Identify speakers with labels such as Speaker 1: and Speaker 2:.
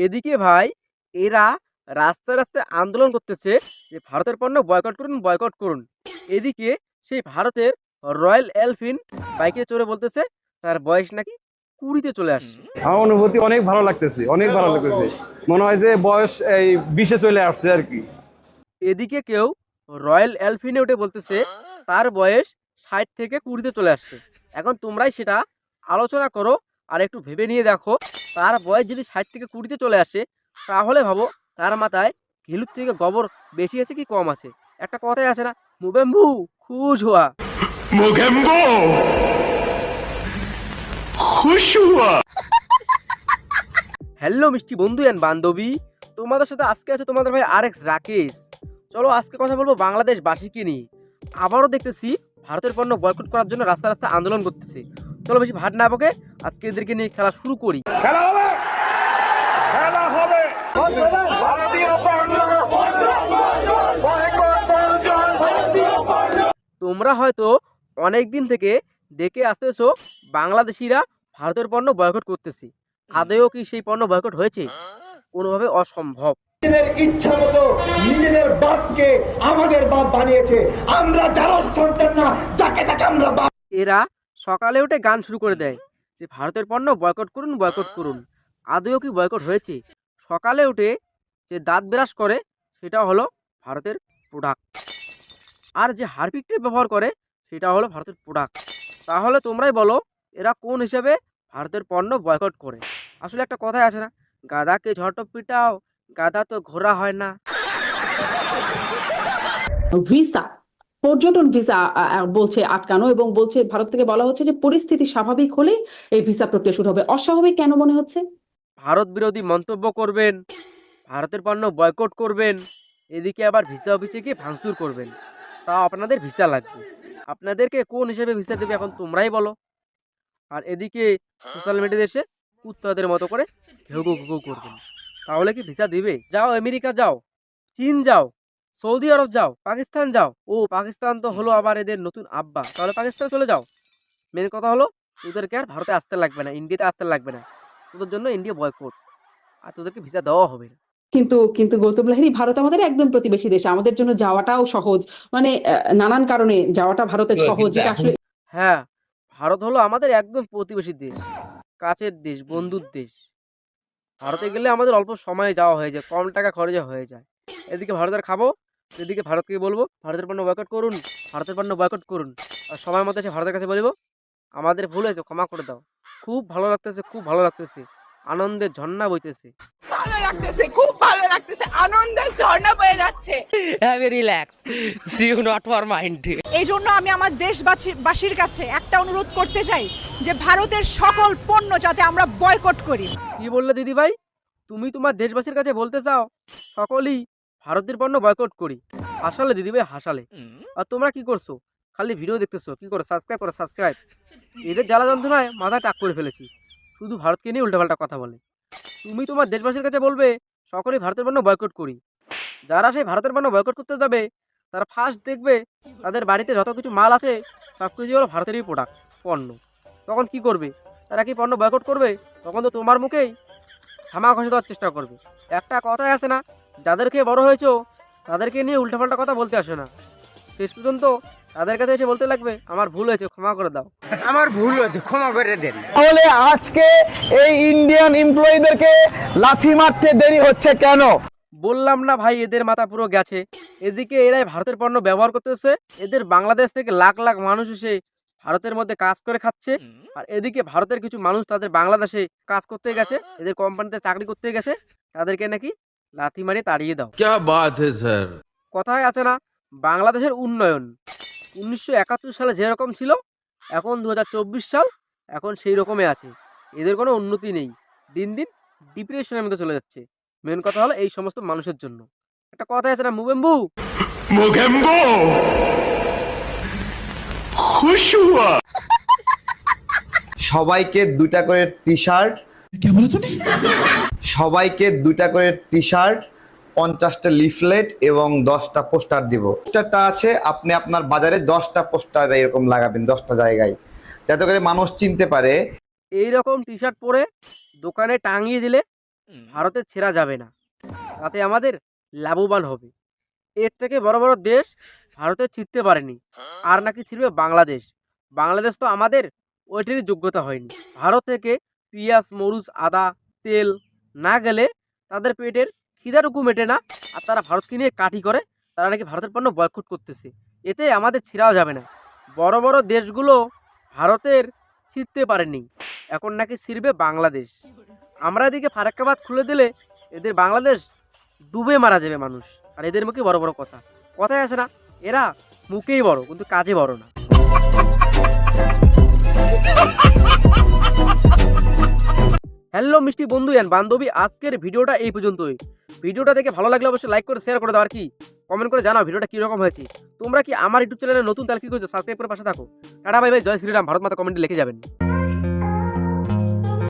Speaker 1: এদিকে ভাই এরা রাস্তায় রাস্তায় আন্দোলন করতেছে যে ভারতের পণ্য বয়কট করুন বয়কট করুন। এদিকে সেই ভারতের রয়্যাল এনফিল্ড বাইকে চড়ে বলতেছে তার বয়স নাকি 20-তে চলে আসছে।
Speaker 2: আমার অনুভূতি অনেক ভালো লাগতেছে, অনেক ভালো লাগতেছে। মনে হয় যে বয়স এই 20-এ চলে আসছে আর কি।
Speaker 1: এদিকে কেউ রয়্যাল এনফিল্ডে উঠে বলতেছে তার বয়স 60 থেকে 20-তে চলে আসছে। এখন তোমরাই সেটা আলোচনা করো আর একটু ভেবে নিয়ে দেখো, তার বয়স যদি 60 থেকে 20-তে চলে আসে তাহলে ভাবো তার মাথায় ঘিলুর থেকে গোবর বেশি আছে কি কম আছে। একটা কথাই আছে না, মুবেম্বু খুশ হওয়া।
Speaker 3: मोगेम्बो खुश हुआ।
Speaker 1: হ্যালো মিষ্টি বন্ধু এন্ড বান্ধবী, তোমাদের সাথে আজকে আছে তোমাদের ভাই RX রাকেশ। চলো আজকে কথা বলবো বাংলাদেশবাসীকে নিয়ে। আবারও দেখতেছি ভারতের পণ্য বয়কট করার জন্য রাস্তা রাস্তা আন্দোলন করতেছে। চলো বেশি ভাট না বকে আজকে এদেরকে নিয়ে খেলা শুরু করি।
Speaker 3: খেলা হবে, খেলা হবে। ভারতীয় পণ্য
Speaker 1: তোমরা হয়তো অনেক দিন থেকে দেখে আসতেছো বাংলাদেশিরা ভারতের পণ্য বয়কট করতেছে। আদৌ কি সেই পণ্য বয়কট হয়েছে? কোনোভাবে অসম্ভব।
Speaker 4: নিজেদের ইচ্ছা মতো নিজেদের বাপকে আমাদের বাপ বানিয়েছে। আমরা যারা সন্তান না, যাকে তাকে আমরা বাপ।
Speaker 1: এরা সকালে উঠে গান শুরু করে দেয় যে ভারতের পণ্য বয়কট করুন বয়কট করুন। আদৌ কি বয়কট হয়েছে? সকালে উঠে যে দাঁত ব্রাশ করে সেটা হলো ভারতের প্রোডাক্ট, আর যে হারপিকটা ব্যবহার করে সেটা হলো ভারতের প্রোডাক্ট। তাহলে তোমরাই বলো এরা কোন হিসেবে ভারতের পণ্য বয়কট করে? আসলে একটা কথাই আছে না, গাধাকে ঝড় পিটাও, গাধা তো ঘোড়া হয় না।
Speaker 5: ভিসা, পর্যটন ভিসা বলছে আটকানো, এবং বলছে ভারত থেকে বলা হচ্ছে যে পরিস্থিতি স্বাভাবিক হলে এই ভিসা প্রক্রিয়া শুরু হবে। অস্বাভাবিক কেন মনে হচ্ছে?
Speaker 1: ভারত বিরোধী মন্তব্য করবেন, ভারতের পণ্য বয়কট করবেন, এদিকে আবার ভিসা অফিসে গিয়ে ভাঙচুর করবেন, তাও আপনাদের ভিসা লাগবে। আপনাদেরকে কোন হিসেবে ভিসা দেবে এখন তোমরাই বলো। আর এদিকে সোশ্যাল মিডিয়াতে এসে কুত্তাদের মতো করে ঘেউ ঘেউ ঘেউ করবেন। তাহলে কি ভিসা দিবে? যাও আমেরিকা যাও, চীন যাও, সৌদি আরব যাও, পাকিস্তান যাও। ও পাকিস্তান তো হলো আবার এদের নতুন আব্বা, তাহলে পাকিস্তান চলে যাও। মেন কথা হলো তোদেরকে আর ভারতে আসতে লাগবে না, ইন্ডিয়াতে আসতে লাগবে না। তোদের জন্য ইন্ডিয়া বয়কট, আর তোদেরকে ভিসা দেওয়া হবে না।
Speaker 5: কিন্তু কিন্তু গৌতম লাহিড়ী, ভারত আমাদের একদম প্রতিবেশী দেশ, আমাদের জন্য যাওয়াটাও সহজ। মানে নানান কারণে যাওয়াটা ভারতে সহজ, যেটা আসলে
Speaker 1: হ্যাঁ, ভারত হলো আমাদের একদম প্রতিবেশী দেশ, কাছের দেশ, বন্ধুর দেশ। ভারতে গেলে আমাদের অল্প সময়ে যাওয়া হয়ে যায়, কম টাকা খরচে হয়ে যায়। এদিকে ভারতের খাবো, এদিকে ভারতকে বলবো ভারতের পণ্য বয়কট করুন, ভারতের পণ্য বয়কট করুন। আর সময় মতো এসে ভারতের কাছে বলবো আমাদের ভুল হয়েছে, ক্ষমা করে দাও। খুব ভালো লাগতেছে, খুব ভালো লাগতেছে, আনন্দের ঝর্ণা বইতেছে।
Speaker 6: ভালো লাগতেছে, খুব ভালো লাগতেছে, আনন্দের ঝর্ণা বয়ে যাচ্ছে।
Speaker 7: Have a relax. See you not for mind.
Speaker 6: এই জন্য আমি আমার দেশবাসীর কাছে একটা অনুরোধ করতে চাই যে ভারতের সকল পণ্য যাতে আমরা বয়কট করি।
Speaker 1: কি বললে দিদি ভাই? তুমি তোমার দেশবাসীর কাছে বলতে চাও সকলেই ভারতের পণ্য বয়কট করি? হাসালে দিদি ভাই, হাসালে। আর তোমরা কি করছো? খালি ভিডিও দেখতেছো, কি করো? সাবস্ক্রাইব করো, সাবস্ক্রাইব। এদের জ্বালা যন্ত্রণায় মাথা টাক করে ফেলেছি, শুধু ভারতকে নিয়ে উল্টাপাল্টা কথা বলে। তুমি তোমার দেশবাসীর কাছে বলবে সকলেই ভারতের পণ্য বয়কট করি। যারা সেই ভারতের পণ্য বয়কট করতে যাবে তারা ফার্স্ট দেখবে তাদের বাড়িতে যত কিছু মাল আছে সব কিছু হলো ভারতেরই প্রোডাক্ট, পণ্য। তখন কি করবে? তারা কি পণ্য বয়কট করবে? তখন তো তোমার মুখেই থামা ঘষে দেওয়ার চেষ্টা করবে। একটা কথাই আছে না, যাদেরকে বড় হয়েছো তাদেরকে নিয়ে উল্টাপাল্টা কথা বলতে আসে না। শেষ পর্যন্ত তাদের কাছে এসে বলতে লাগবে আমার ভুল হয়েছে, ক্ষমা করে দাও।
Speaker 7: আমার ভুল হয়েছে, ক্ষমা করে দেন।
Speaker 4: তাহলে আজকে এই ইন্ডিয়ান এমপ্লয়ীদেরকে লাথি মারতে দেরি হচ্ছে কেন?
Speaker 1: বললাম না ভাই, এদের মাথা পুরো গেছে। এদিকে এরাই ভারতের পণ্য ব্যবহার করতেছে, এদের বাংলাদেশ থেকে লাখ লাখ মানুষ এসে ভারতের মধ্যে কাজ করে খাচ্ছে। আর এদিকে ভারতের কিছু মানুষ তাদের বাংলাদেশে কাজ করতে গেছে, এদের কোম্পানিতে চাকরি করতে গেছে, তাদেরকে নাকি লাথি মারিয়ে তাড়িয়ে দাও।
Speaker 8: क्या बात है सर।
Speaker 1: কথায় আছে না, বাংলাদেশের উন্নয়ন 1971 সালে যেরকম ছিল এখন 2024 সাল, এখন সেই রকমই আছে। এদের কোনো উন্নতি নেই, দিন দিন ডিপ্রেশনের মধ্যে চলে যাচ্ছে। মেন কথা হলো এই সমস্ত মানুষের জন্য। একটা কথা আছে না, মুবেম্বু
Speaker 3: मोगेम्बो खुश हुआ।
Speaker 4: সবাইকে 2টা করে টি-শার্ট, সবাইকে 2টা করে টি-শার্ট, 50টা লিফলেট এবং 10টা পোস্টার দিব। পোস্টারটা আছে, আপনি আপনার বাজারে 10টা পোস্টার এরকম লাগাবেন 10টা জায়গায়, যাতে করে মানুষ চিনতে পারে।
Speaker 1: এইরকম টি শার্ট পরে দোকানে টাঙিয়ে দিলে ভারতে ছেড়া যাবে না, তাতে আমাদের লাভবান হবে। এর থেকে বড় বড় দেশ ভারতে ছিঁড়তে পারেনি, আর নাকি ছিঁড়বে বাংলাদেশ। বাংলাদেশ তো আমাদের ওইটারই যোগ্যতা হয়নি। ভারত থেকে পেঁয়াজ, মরিচ, আদা, তেল না গেলে তাদের পেটের খিদাটুকু মেটে না, আর তারা ভারতকে নিয়ে কাঠি করে, তারা নাকি ভারতের পণ্য বয়কট করতেছে। এতে আমাদের ছিঁড়াও যাবে না। বড় বড় দেশগুলো ভারতের ছিঁড়তে পারেনি, এখন নাকি ছিঁড়বে বাংলাদেশ। আমরা এদিকে ফারাক্কাবাদ খুলে দিলে এদের বাংলাদেশ ডুবে মারা যাবে মানুষ। আর এদের মুখে বড় বড় কথা, কথাই আছে না, এরা মুখেই বড় কিন্তু কাজে বড় না। হ্যালো মিষ্টি বন্ধু এন্ড বান্ধবী, আজকের ভিডিওটা এই পর্যন্তই। ভিডিওটা দেখে ভালো লাগলে অবশ্যই লাইক করে শেয়ার করে দাও, আর কি কমেন্ট করে জানাও ভিডিওটা কীরকম হয়েছে। তোমরা কি আমার ইউটিউব চ্যানেলে নতুন, তাহলে কি করছো সাবস্ক্রাইব করে পাশে থাকো। টাটা বাই বাই, জয় শ্রীরাম, ভারত মাতা কমেন্টে লিখে যাবেন।